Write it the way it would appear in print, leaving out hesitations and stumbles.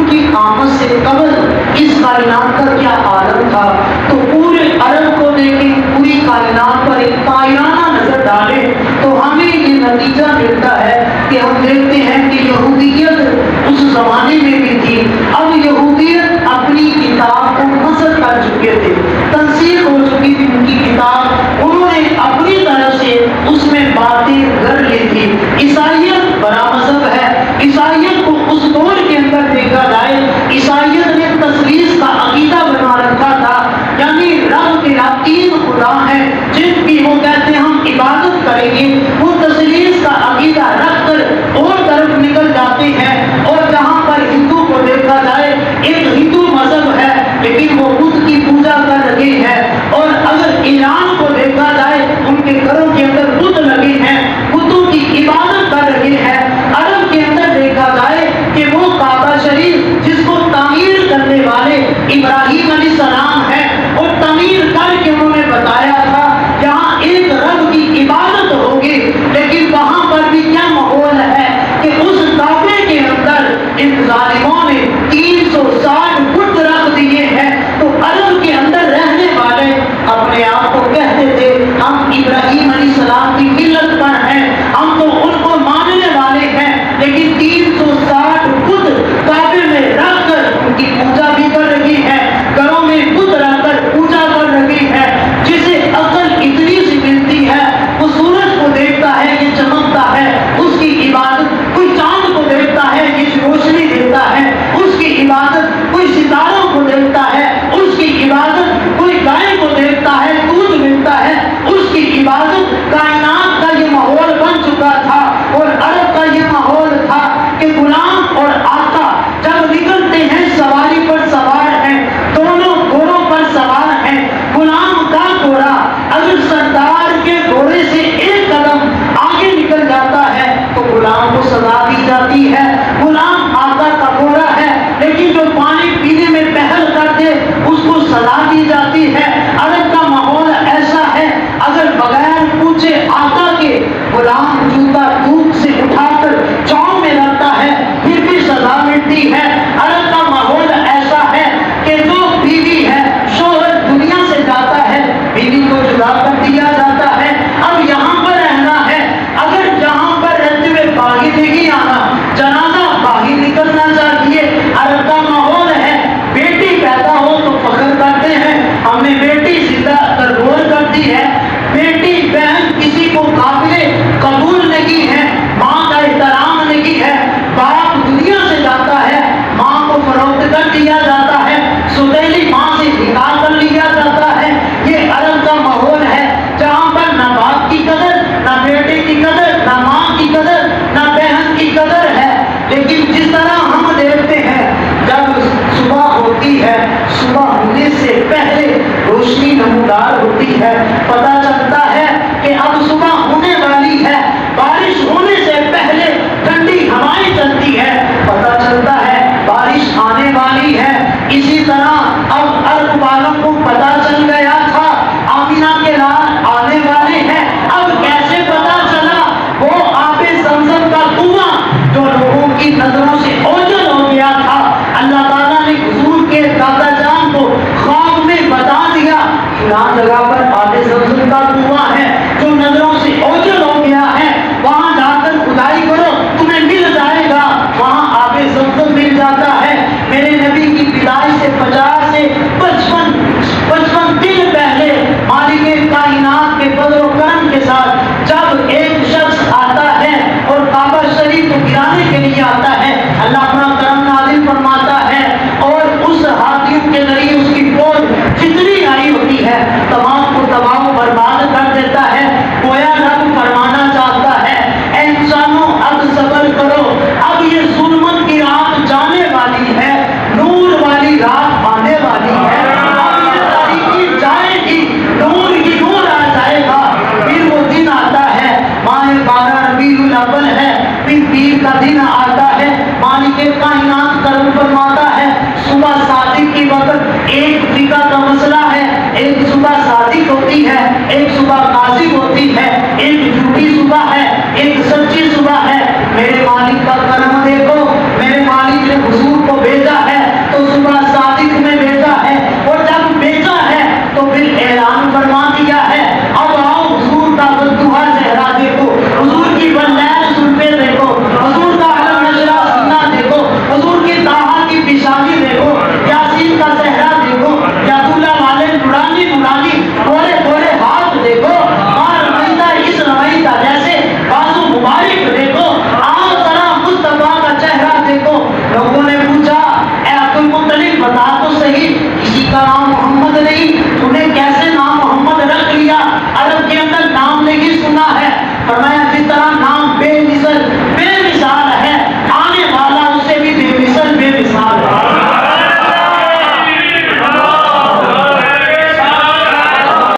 حضور کی آمد سے قبل اس کائنات کا کیا عالم تھا، تو پورے عرب کو دیکھیں، پوری کائنات پر ایک کائنانہ نظر ڈالیں تو ہمیں یہ نتیجہ ملتا ہے کہ ہم دیکھتے ہیں کہ یہودیت اس زمانے میں بھی تھی، اب یہودیت اپنی کتاب کو نسخ کر چکے تھے، تنسیخ ہو چکی تھی ان کی کتاب، انہوں نے اپنی طرف سے اس میں باتیں گھڑ لی تھی۔ عیسائیت بڑا مذہب ہے، عیسائیت کو اس دور کے اندر دیکھا جائے، عیسائیت نے تثلیث کا عقیدہ بنا رکھا تھا، یعنی رب کے تین خدا ہیں جن کی وہ کہتے ہیں ہم عبادت کریں گے، وہ تثلیث کا عقیدہ رکھ کر اور طرف نکل جاتے ہیں۔ اور جہاں پر ہندو کو دیکھا جائے، ایک ہندو مذہب ہے لیکن وہ بدھ کی پوجا کر رہے ہیں، اور اگر ایران کو دیکھا جائے ان کے گھروں کے اندر بدھ لگے ہیں، بتوں کی عبادت کر رہے ہیں۔ عرب کے اندر دیکھا جائے کہ وہ کعبہ شریف جس کو تعمیر کرنے والے ابراہیم علیہ السلام ہیں، اور تعمیر کر کے انہوں نے بتایا تھا یہاں ایک رب کی عبادت ہوگی، لیکن وہاں پر بھی کیا ماحول ہے کہ اس کعبے کے اندر ان ظالموں نے 360 فٹ رکھ دیے ہیں۔ تو عرب کے اندر رہنے والے اپنے آپ کو کہتے تھے ہم ابراہیم علیہ السلام کی ملت پر ہیں، ہم تو ان کو ماننے والے ہیں، لیکن 360 فٹ کعبے میں رکھ کر ان کی پوجا بھی کر رہی ہے، گھروں میں بت رکھ کر پوجا کر رہی ہے۔ جسے عقل اتنی سی ملتی ہے وہ سورج کو دیکھتا ہے یہ چمکتا ہے، اس کی عبادت، کوئی چاند کو دیکھتا ہے یہ روشنی دیتا ہے، اس کی عبادت، کوئی ستاروں کو دیکھتا ہے اس کی عبادت، کوئی گائے کو دیکھتا ہے دودھ ملتا ہے اس کی عبادت۔ کائنات کا یہ ماحول بن چکا تھا، اور عرب کا یہ ماحول تھا کہ غلام اور آقا جب نکلتے ہیں سواری پر سوار ہیں، دونوں گھوڑوں پر سوار ہیں، غلام کا گھوڑا اگر سردار کے گھوڑے سے ایک قدم آگے نکل جاتا ہے تو غلام کو سزا دی جاتی ہے۔ غلام آقا کا گھوڑا ہے لیکن جو پانی پینے میں پہل کر دے اس کو سزا دی جاتی ہے۔ عرب کا ماحول ایسا ہے، اگر بغیر پوچھے آقا کے غلام جوتا دودھ سے اٹھا کر چاؤں میں رکھتا ہے پھر بھی سزا ملتی ہے۔ عرب کا ماحول ایسا ہے کہ جو بیوی ہے، شوہر دنیا سے جاتا ہے، بیوی کو جدا کر دیا جاتا ہے، اب یہاں پر رہنا ہے، اگر جہاں پر رہتے ہوئے باہر نہیں آنا، جنازہ باہر نکلنا چاہیے۔ عرب کا ماحول ہے، بیٹی پیدا ہو تو فخر کرتے ہیں ہم نے بیٹی زندہ تربور کر دی ہے، بیٹی بہن کسی کو قابل قبول نہیں ہے، ماں کا احترام نہیں ہے، باپ دنیا سے جاتا ہے، ماں کو فروخت کر دیا جاتا ہے، سوتیلی ماں سے نکاح کر لیا جاتا ہے۔ یہ عرب کا ماحول ہے جہاں پر نہ باپ کی قدر، نہ بیٹے کی قدر، نہ ماں کی قدر، نہ بہن کی قدر ہے۔ لیکن جس طرح ہم دیکھتے ہیں جب صبح ہوتی ہے، صبح ہونے سے پہلے روشنی نمودار ہوتی ہے، پتہ چلتا ہے کہ اب صبح ہونے والی ہے، بارش ہونے سے پہلے ٹھنڈی ہوائیں چلتی ہے، پتہ چلتا ہے بارش آنے والی ہے۔ اسی طرح اب عرب والوں کو پتہ چل گیا تھا آمینہ کے لال آنے والے ہیں، اب کیسے پتہ چلا؟ وہ آب زمزم کا کنواں جو لوگوں کی نظروں سے اوجھل ہو گیا تھا، اللہ تعالیٰ نے حضور کے دادا جان کو خواب میں بتا دیا فلاں جگہ پر آب زمزم کا کنواں ہے جو نظروں سے اوجھل ہو گیا ہے، وہاں جا کر کھدائی کرو تمہیں مل جائے گا۔ وہاں آب زمزم مل جاتا ہے۔ میرے نبی کی پیدائش سے 50 سے 55 دن پہلے مالک کائنات کے فضل و کرم کے ساتھ جب ایک شخص آتا ہے اور کعبہ شریف کو گرانے کے لیے آتا ہے، اللہ اپنا کرم نازل فرماتا ہے اور اس ہاتھیوں کے ذریعے اس کی فوج جتنی آئی ہوتی ہے تمام کو تباہ و برباد کر دیتا ہے۔ گویا رب فرمانا چاہتا ہے اے انسانوں اب صبر کرو، اب یہ ظلمت کی رات جانے والی ہے، نور والی رات آنے والی ہے، اب یہ تاریکی جائے گی، نور ہی نور آ جائے گا۔ پھر وہ دن آتا ہے، ماہ 12 ربیع الاول ہے، پھر پیر کا دن آتا ہے، مالک کائنات کرم فرماتا ہے صبح صادق کی وقت ایک فقہ کا مسئلہ ہے، ایک صبح صادق ہوتی ہے، ایک صبح کاذب ہوتی ہے، ایک جھوٹی صبح ہے، ایک سچی صبح ہے. میرے مالک کا کرم دیکھو, میرے مالک نے حضور کو بھیجا ہے تو صبح صادق میں بھیجا ہے, اور جب بھیجا ہے تو پھر اعلان فرما دیا ہے اب آؤ حضور کا بددعا چہرہ دیکھو, حضور کی بلند زلفیں دیکھو, حضور کا علم نشرہ سینہ دیکھو, حضور کی طٰہٰ کی پیشانی دیکھو, یاسین کا چہرہ دیکھو, یادولہ والے نورانی نورانی گورے گورے ہاتھ دیکھو, اور رویدہ اس رویدہ جیسے بازو مبارک دیکھو, عام طرح مصطفیٰ کا چہرہ دیکھو. لوگوں نے پوچھا اے عبد المطلب بتا تو صحیح, کسی کا نام محمد نہیں, تو نے کیسے نام محمد رکھ لیا, عرب کے اندر نام نہیں سنا ہے. فرمایا